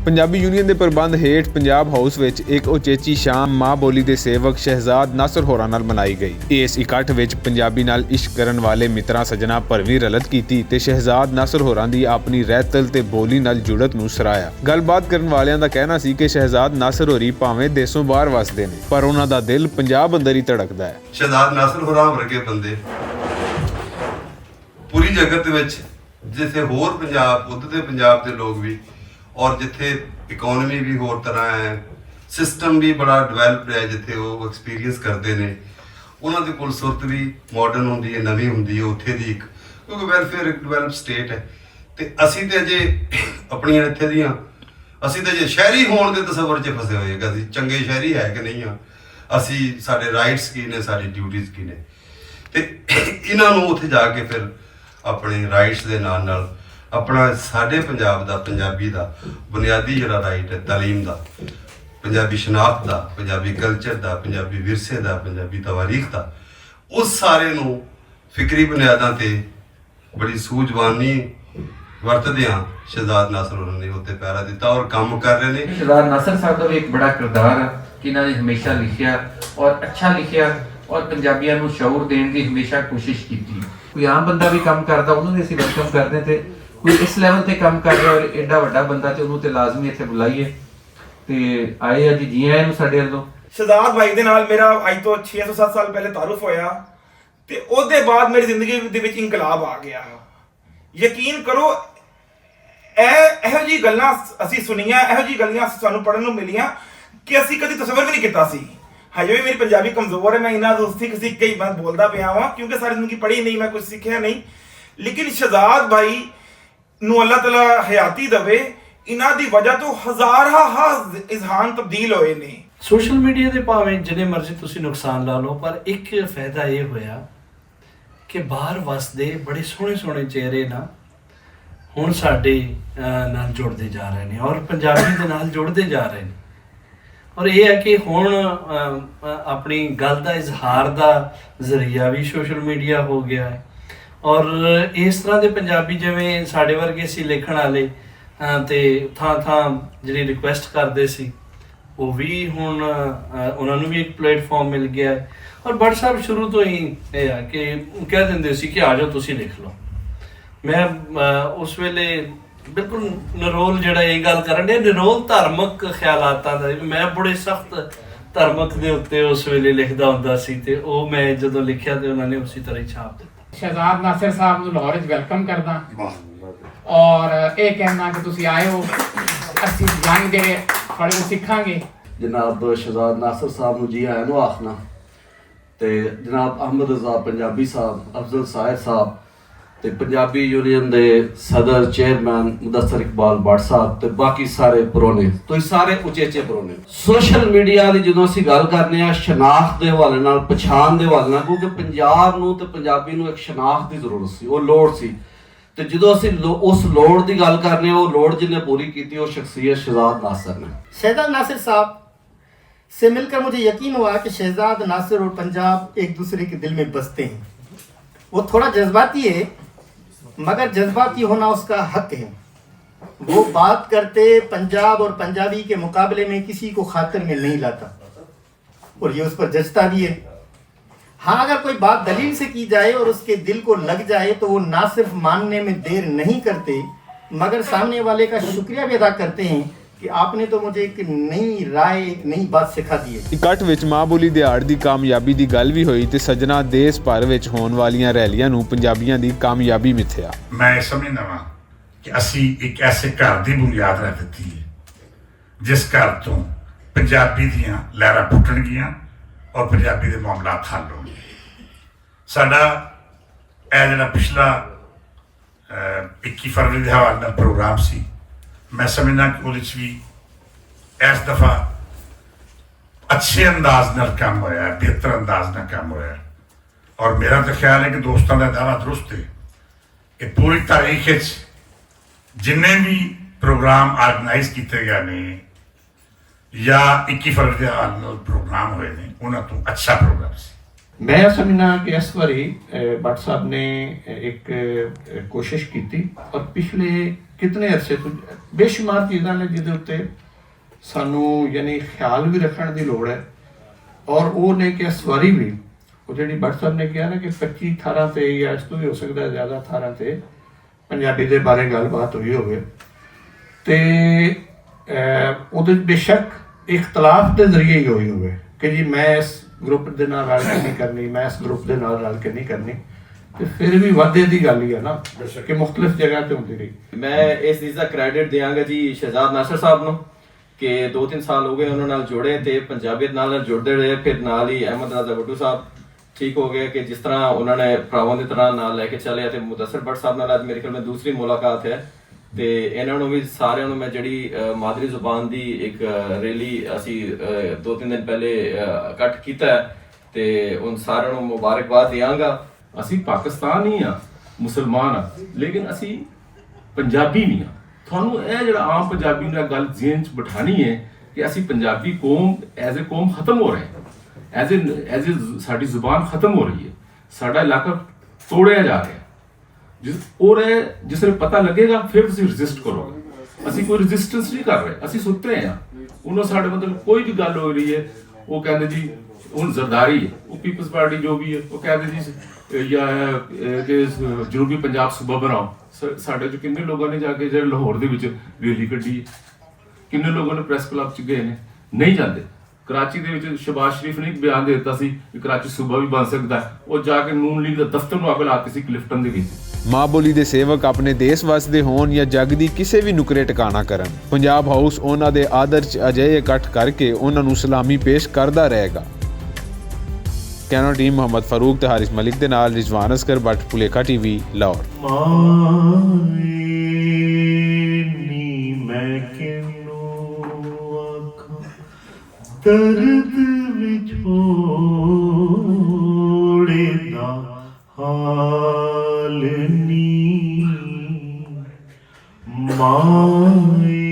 Punjabi union के प्रबंध हेठ पंजाब हाउस विच एक उचेची शाम माँ बोली के सेवक शहजाद नासर होरां नाल मनाई गई। इस इकट्ठ विच पंजाबी नाल इश्क करन वाले मित्रां सजना भरवीं रलत कीती ते शहजाद नासर होरां दी अपनी रहतल ते बोली नाल जुड़त नूं सराया। गलबात करन वालियां दा कहना सी कि शहजाद नासर होरी भावें देशों बाहर वसदे ने पर उन्हां दा दिल पंजाब अंदर ही धड़कदा है। शहजाद नासर होरां वर्गे बंदे पूरी जगत विच जिथे होर पंजाब उधर दे पंजाब दे लोग भी और जिथे इकोनॉमी भी होर तरह है, सिस्टम भी बड़ा डिवेलप्ड है, जिथे वो एक्सपीरियंस करते हैं उन्होंने दी कुल सुरत भी मॉडर्न होंदी है, नवी होंदी है उत्थे दी एक, क्योंकि वैलफेयर एक डिवेलप स्टेट है। तो असी तो अजे अपनियां इत्थे दियां असी तो अजे शहरी होने के तसवर च फसे हुए कि असी चंगे शहरी है कि नहीं हाँ, असी साडे राइट्स की ने, साडी ड्यूटीज़ की ने, तो इन्हां नूं उत्थे जाके फिर अपने राइट्स के नाल नाल अपना साडे पंजाब दा पंजाबी दा बुनियादी जिहड़ा राइट है तालीम दा, पंजाबी शनाख्त दा, पंजाबी कल्चर दा, पंजाबी विरसे दा, पंजाबी तवारीख दा, उस सारे नूं फिक्री बुनियादां ते बड़ी सूझवानी वरतदियां शहजाद नासर होरां ने उत्ते पैरा दिता और काम कर रहे ने। शहजाद नासर साहब का भी एक बड़ा किरदार है कि इन्होंने हमेशा लिखिया और अच्छा लिखिया और पंजाबियों को शऊर देने की हमेशा कोशिश की। कोई आम बंदा भी काम करता उन्होंने असीं वेलकम करते थे, कोई इस लैवल ते काम कर रहा और एडा वड्डा बंदा ते उन्होंने लाजमी इत्थे बुलाइए ते आए आ जी जी आए नूं साडे वल्लों। शहजाद भाई दे नाल मेरा अज तो 6-7 साल पहले तारुफ होया ते ओहदे बाद मेरी जिंदगी दे विच इनकलाब आ गया। यकीन करो ਇਹੋ ਜੀ ਗੱਲਾਂ ਅਸੀਂ ਸੁਣੀਆਂ, ਇਹੋ ਜੀ ਗੱਲਾਂ ਸਾਨੂੰ ਪੜਨ ਨੂੰ ਮਿਲੀਆਂ ਕਿ ਅਸੀਂ ਕਦੀ ਤਸੱਵਰ ਵੀ ਨਹੀਂ ਕੀਤਾ ਸੀ। ਹਜੇ ਵੀ ਮੇਰੀ ਪੰਜਾਬੀ ਕਮਜ਼ੋਰ ਹੈ, ਮੈਂ ਇਹਨਾਂ ਤੋਂ ਸਿੱਖ ਕੇ ਹੀ ਮੈਂ ਬੋਲਦਾ ਪਿਆ ਵਾਂ ਕਿਉਂਕਿ ਸਾਰੀ ਜ਼ਿੰਦਗੀ ਪੜ੍ਹੀ ਨਹੀਂ, ਮੈਂ ਕੁਝ ਸਿੱਖਿਆ ਨਹੀਂ। ਲੇਕਿਨ ਸ਼ਹਜ਼ਾਦ ਭਾਈ ਨੂੰ ਅੱਲਾਹ ਤਾਲਾ ਹਯਾਤੀ ਦੇਵੇ, ਇਹਨਾਂ ਦੀ ਵਜ੍ਹਾ ਤੋਂ ਹਜ਼ਾਰਾਂ ਇਜ਼ਹਾਨ ਤਬਦੀਲ ਹੋਏ ਨੇ। ਸੋਸ਼ਲ ਮੀਡੀਆ ਦੇ ਭਾਵੇਂ ਜਿੰਨੇ ਮਰਜ਼ੀ ਤੁਸੀਂ ਨੁਕਸਾਨ ਲਾ ਲਓ, ਪਰ ਇੱਕ ਫਾਇਦਾ ਇਹ ਹੋਇਆ ਕਿ ਬਾਹਰ ਵਸਦੇ ਬੜੇ ਸੋਹਣੇ ਸੋਹਣੇ ਚਿਹਰੇ ਨਾ ਹੁਣ ਸਾਡੇ ਨਾਲ ਜੁੜਦੇ ਜਾ ਰਹੇ ਨੇ ਔਰ ਪੰਜਾਬੀ ਦੇ ਨਾਲ ਜੁੜਦੇ ਜਾ ਰਹੇ ਨੇ। ਔਰ ਇਹ ਹੈ ਕਿ ਹੁਣ ਆਪਣੀ ਗੱਲ ਦਾ ਇਜ਼ਹਾਰ ਦਾ ਜ਼ਰੀਆ ਵੀ ਸੋਸ਼ਲ ਮੀਡੀਆ ਹੋ ਗਿਆ ਹੈ ਔਰ ਇਸ ਤਰ੍ਹਾਂ ਦੇ ਪੰਜਾਬੀ ਜਿਵੇਂ ਸਾਡੇ ਵਰਗੇ ਸੀ ਲਿਖਣ ਵਾਲੇ ਤੇ ਥਾਂ ਥਾਂ ਜਿਹੜੀ ਰਿਕੁਐਸਟ ਕਰਦੇ ਸੀ ਉਹ ਵੀ ਹੁਣ ਉਹਨਾਂ ਨੂੰ ਵੀ ਇੱਕ ਪਲੇਟਫਾਰਮ ਮਿਲ ਗਿਆ ਹੈ। ਔਰ ਬਟ ਸਾਹਿਬ ਸ਼ੁਰੂ ਤੋਂ ਹੀ ਇਹ ਆ ਕਿ ਕਹਿ ਦਿੰਦੇ ਸੀ ਕਿ ਆ ਜਾਓ ਤੁਸੀਂ ਲਿਖ ਲਓ। ਮੈਂ ਉਸ ਵੇਲੇ ਬਿਲਕੁਲ ਨਿਰੋਲ ਜਿਹੜਾ ਇਹ ਗੱਲ ਕਰਨ ਡਿਆ ਨਿਰੋਲ ਧਾਰਮਿਕ ਖਿਆਲਾਤਾਂ ਦਾ, ਮੈਂ ਬੜੇ ਸਖਤ ਧਾਰਮਿਕ ਦੇ ਉੱਤੇ ਉਸ ਵੇਲੇ ਲਿਖਦਾ ਹੁੰਦਾ ਸੀ ਤੇ ਉਹ ਮੈਂ ਜਦੋਂ ਲਿਖਿਆ ਤੇ ਉਹਨਾਂ ਨੇ ਉਸੇ ਤਰ੍ਹਾਂ ਹੀ ਛਾਪ ਦਿੱਤਾ। ਸ਼ਹਜ਼ਾਦ ਨਾਸਰ ਸਾਹਿਬ ਨੂੰ ਲਾਹੌਰ ਵਿੱਚ ਵੈਲਕਮ ਕਰਦਾ ਔਰ ਇਹ ਕਹਿਣਾ ਕਿ ਤੁਸੀਂ ਆਏ ਹੋ, ਅਸੀਂ ਜੰਗ ਦੇ ਫੜੇ ਨੂੰ ਸਿੱਖਾਂਗੇ। जनाब शहजाद नासर साहब ਨੂੰ जी आया ਨੂੰ आखना ਤੇ जनाब अहमद रजा पंजाबी साहब, अफजल साहिर साहब ਤੇ ਪੰਜਾਬੀ ਯੂਨੀਅਨ ਦੇ ਸਦਰ ਚੇਅਰਮੈਨ ਮੁਦੱਸਰ ਇਕਬਾਲ ਭੱਟ ਸਾਹਿਬ ਤੇ ਬਾਕੀ ਸਾਰੇ ਪਰੋਨੇ, ਤੁਸੀਂ ਸਾਰੇ ਉਚੇਚੇ ਪਰੋਨੇ। ਸੋਸ਼ਲ ਮੀਡੀਆ ਦੀ ਜਦੋਂ ਅਸੀਂ ਗੱਲ ਕਰਨੇ ਆ ਸ਼ਨਾਖਤ ਦੇ ਹਵਾਲੇ ਨਾਲ, ਪਛਾਣ ਦੇ ਹਵਾਲੇ ਨਾਲ, ਕਿਉਂਕਿ ਪੰਜਾਬ ਨੂੰ ਤੇ ਪੰਜਾਬੀ ਨੂੰ ਇੱਕ ਸ਼ਨਾਖਤ ਦੀ ਜ਼ਰੂਰਤ ਸੀ, ਉਹ ਲੋੜ ਸੀ। ਤੇ ਜਦੋਂ ਅਸੀਂ ਉਸ ਲੋੜ ਦੀ ਗੱਲ ਕਰਨੇ ਆ, ਉਹ ਲੋੜ ਜਿਹਨੇ ਪੂਰੀ ਕੀਤੀ ਉਹ शख्सियत शहजाद नासर ने। शहजाद नासर साहब से मिलकर मुझे यकीन हुआ कि शहजाद नासर और पंजाब एक दूसरे के दिल में बसते हैं। वो थोड़ा जज्बाती है मगर जज्बाती होना उसका हक है। वो बात करते पंजाब और पंजाबी के मुकाबले में किसी को खातिर में नहीं लाता और ये उस पर जचता भी है। हाँ, अगर कोई बात दलील से की जाए और उसके दिल को लग जाए तो वो ना सिर्फ मानने में देर नहीं करते मगर सामने वाले का शुक्रिया भी अदा करते हैं कि आपने तो मुझे एक नई राय, एक नई बात सिखा दी है। इकट्ठ विच माँ बोली दिहाड़ दी कामयाबी दी गल भी होई ते सजना देश भर विच होण वालीआं रैलियां नूं पंजाबियां दी कामयाबी मिथया। मैं समझदा वां कि असी एक ऐसे घर दी बुनियाद रख दित्ती है जिस घर तो पंजाबी दियां लहरां पुट्टणगियां और पंजाबी दे मामलात हल होणगे। साडा ਇਹ ਜਿਹੜਾ पिछला 21 फरवरी ਦੇ ਹਵਾਲੇ ਨਾਲ प्रोग्राम सी, मैं समझना कि वो भी इस दफा अच्छे अंदाज नाल काम होया, बेहतर अंदाज नाल काम होया। और मेरा तो ख्याल है कि दोस्तों का दावा दुरुस्त है कि पूरी तारीख जिन्ने भी प्रोग्राम ऑर्गेनाइज किए गए ने या 21 फरवरी के हवाले नाल प्रोग्राम हुए ने उन्होंने तो अच्छा प्रोग्राम सी। मैं समझना कि इस बारी भट्ट साहब ने एक कोशिश की और पिछले ਕਿਤਨੇ ਅਰਸੇ ਤੋਂ ਬੇਸ਼ੁਮਾਰ ਚੀਜ਼ਾਂ ਨੇ ਜਿਹਦੇ ਉੱਤੇ ਸਾਨੂੰ ਯਾਨੀ ਖਿਆਲ ਵੀ ਰੱਖਣ ਦੀ ਲੋੜ ਹੈ। ਔਰ ਉਹ ਨੇ ਕਿ ਇਸ ਵਾਰੀ ਵੀ ਉਹ ਜਿਹੜੀ ਭੱਟ ਸਾਹਿਬ ਨੇ ਕਿਹਾ ਨਾ ਕਿ 25 ਥਾਰਾਂ ਤੇ ਜਾਂ ਇਸ ਤੋਂ ਵੀ ਹੋ ਸਕਦਾ ਜ਼ਿਆਦਾ ਥਾਰਾਂ ਤੇ ਪੰਜਾਬੀ ਦੇ ਬਾਰੇ ਗੱਲਬਾਤ ਹੋਈ ਹੋਵੇ ਤੇ ਉਹਦੇ ਬੇਸ਼ੱਕ ਇਖਤਲਾਫ ਦੇ ਜ਼ਰੀਏ ਹੀ ਹੋਈ ਹੋਵੇ ਕਿ ਜੀ ਮੈਂ ਇਸ ਗਰੁੱਪ ਦੇ ਨਾਲ ਰਲ ਕੇ ਨਹੀਂ ਕਰਨੀ, ਮੈਂ ਇਸ ਗਰੁੱਪ ਦੇ ਨਾਲ ਰਲ ਕੇ ਨਹੀਂ ਕਰਨੀ, ਤੇ ਫਿਰ ਵੀ ਵਾਧੇ ਦੀ ਗੱਲ ਹੀ ਹੈ ਨਾ ਕਿ ਮੁxtਲਿਫ ਜਗ੍ਹਾ ਤੇ ਹੁੰਦੀ ਰਹੀ। ਮੈਂ ਇਸ ਚੀਜ਼ ਦਾ ਕ੍ਰੈਡਿਟ ਦਿਆਂਗਾ ਜੀ ਸ਼ਹਿਜ਼ਾਦ ਨਾਸਰ ਸਾਹਿਬ ਨੂੰ ਕਿ 2-3 ਸਾਲ ਹੋ ਗਏ ਉਹਨਾਂ ਨਾਲ ਜੁੜੇ ਤੇ ਪੰਜਾਬੀਅਤ ਨਾਲ ਜੁੜਦੇ ਰਹੇ। ਫਿਰ ਨਾਲ ਹੀ ਅਹਿਮਦ ਰਾਜ਼ਾ ਬੱਟੂ ਸਾਹਿਬ ਠੀਕ ਹੋ ਗਏ ਕਿ ਜਿਸ ਤਰ੍ਹਾਂ ਉਹਨਾਂ ਨੇ ਭਰਾਵਾਂ ਦੀ ਤਰ੍ਹਾਂ ਨਾਲ ਲੈ ਕੇ ਚੱਲੇ। ਤੇ ਮੁਦੱਸਰ ਭੱਟ ਸਾਹਿਬ ਨਾਲ ਅੱਜ ਮੇਰੇ ਖਿਆਲ ਮੈਂ ਦੂਸਰੀ ਮੁਲਾਕਾਤ ਹੈ ਤੇ ਇਹਨਾਂ ਨੂੰ ਵੀ ਸਾਰਿਆਂ ਨੂੰ ਮੈਂ ਜਿਹੜੀ ਮਾਦਰੀ ਜ਼ੁਬਾਨ ਦੀ ਇੱਕ ਰੈਲੀ ਅਸੀਂ 2-3 ਦਿਨ ਪਹਿਲੇ ਇਕੱਠ ਕੀਤਾ ਤੇ ਉਹਨਾਂ ਸਾਰਿਆਂ ਨੂੰ ਮੁਬਾਰਕਬਾਦ ਦਿਆਂਗਾ। ਅਸੀਂ ਪਾਕਿਸਤਾਨ ਹੀ ਆ, ਮੁਸਲਮਾਨ ਆ, ਲੇਕਿਨ ਅਸੀਂ ਪੰਜਾਬੀ ਨਹੀਂ ਆ। ਤੁਹਾਨੂੰ ਇਹ ਜਿਹੜਾ ਆਮ ਪੰਜਾਬੀ ਨੂੰ ਗੱਲ ਜ਼ਿਹਨ 'ਚ ਬਿਠਾਣੀ ਹੈ ਕਿ ਅਸੀਂ ਪੰਜਾਬੀ ਕੌਮ ਐਜ਼ ਏ ਕੌਮ ਖਤਮ ਹੋ ਰਹੇ ਹਾਂ, ਐਜ਼ ਏ ਸਾਡੀ ਜ਼ੁਬਾਨ ਖਤਮ ਹੋ ਰਹੀ ਹੈ, ਸਾਡਾ ਇਲਾਕਾ ਤੋੜਿਆ ਜਾ ਰਿਹਾ। ਜਿਸ ਨੂੰ ਪਤਾ ਲੱਗੇਗਾ ਫਿਰ ਤੁਸੀਂ ਰਜਿਸਟ ਕਰੋਗੇ। ਅਸੀਂ ਕੋਈ ਰਜਿਸਟੈਂਸ ਨਹੀਂ ਕਰ ਰਹੇ, ਅਸੀਂ ਸੁੱਤੇ ਹਾਂ। ਉਹਨਾਂ ਸਾਡੇ ਮਤਲਬ ਕੋਈ ਵੀ ਗੱਲ ਹੋ ਰਹੀ ਹੈ ਉਹ ਕਹਿੰਦੇ ਜੀ ਹੁਣ ਜ਼ਰਦਾਰੀ ਹੈ, ਉਹ ਪੀਪਲਸ ਪਾਰਟੀ ਜੋ ਵੀ ਹੈ ਉਹ ਕਹਿੰਦੇ ਜੀ ਜਾਂ ਕਿ ਜਨੂਬੀ ਪੰਜਾਬ ਸੂਬਾ ਬਣਾਓ। ਸਾਡੇ ਚ ਕਿੰਨੇ ਲੋਕਾਂ ਨੇ ਜਾ ਕੇ ਜਿਹੜੇ ਲਾਹੌਰ ਦੇ ਵਿੱਚ ਰੈਲੀ ਕੱਢੀ, ਕਿੰਨੇ ਲੋਕਾਂ ਨੇ ਪ੍ਰੈਸ ਕਲੱਬ ਚ ਗਏ ਨੇ, ਨਹੀਂ ਜਾਂਦੇ। ਕਰਾਚੀ ਦੇ ਵਿੱਚ ਸ਼ਬਾਜ਼ ਸ਼ਰੀਫ ਨੇ ਬਿਆਨ ਦੇ ਦਿੱਤਾ ਸੀ ਕਿ ਕਰਾਚੀ ਸੂਬਾ ਵੀ ਬਣ ਸਕਦਾ ਹੈ, ਉਹ ਜਾ ਕੇ ਨੂਨ ਲੀਗ ਦਾ ਦਫ਼ਤਰ ਨੂੰ ਅੱਗ ਲਾਤੀ ਸੀ ਕਲਿਫਟਨ ਦੇ ਵਿੱਚ। ਮਾਂ ਬੋਲੀ ਦੇ ਸੇਵਕ ਆਪਣੇ ਦੇਸ਼ ਵਸਦੇ ਹੋਣ ਜਾਂ ਜੱਗ ਦੀ ਕਿਸੇ ਵੀ ਨੁਕਰੇ ਟਿਕਾਣਾ ਕਰਨ, ਪੰਜਾਬ ਹਾਊਸ ਉਹਨਾਂ ਦੇ ਆਦਰ 'ਚ ਅਜਿਹੇ ਇਕੱਠ ਕਰਕੇ ਉਹਨਾਂ ਨੂੰ ਸਲਾਮੀ ਪੇਸ਼ ਕਰਦਾ ਰਹੇਗਾ। ਕੈਮਰਾ ਟੀਮ ਮੁਹੰਮਦ ਫਾਰੂਕ ਤੇ ਹਾਰਿਸ ਮਲਿਕ ਦੇ ਨਾਲ ਰਿਜ਼ਵਾਨ ਅਸਕਰ, ਬੱਟ ਭੁਲੇਖਾ ਟੀਵੀ, ਲਾਹੌਰ। ਦਰਦ ਵਿਛੋੜੇ ਦਾ ਹਾਲ ਨੀ ਮਾਏ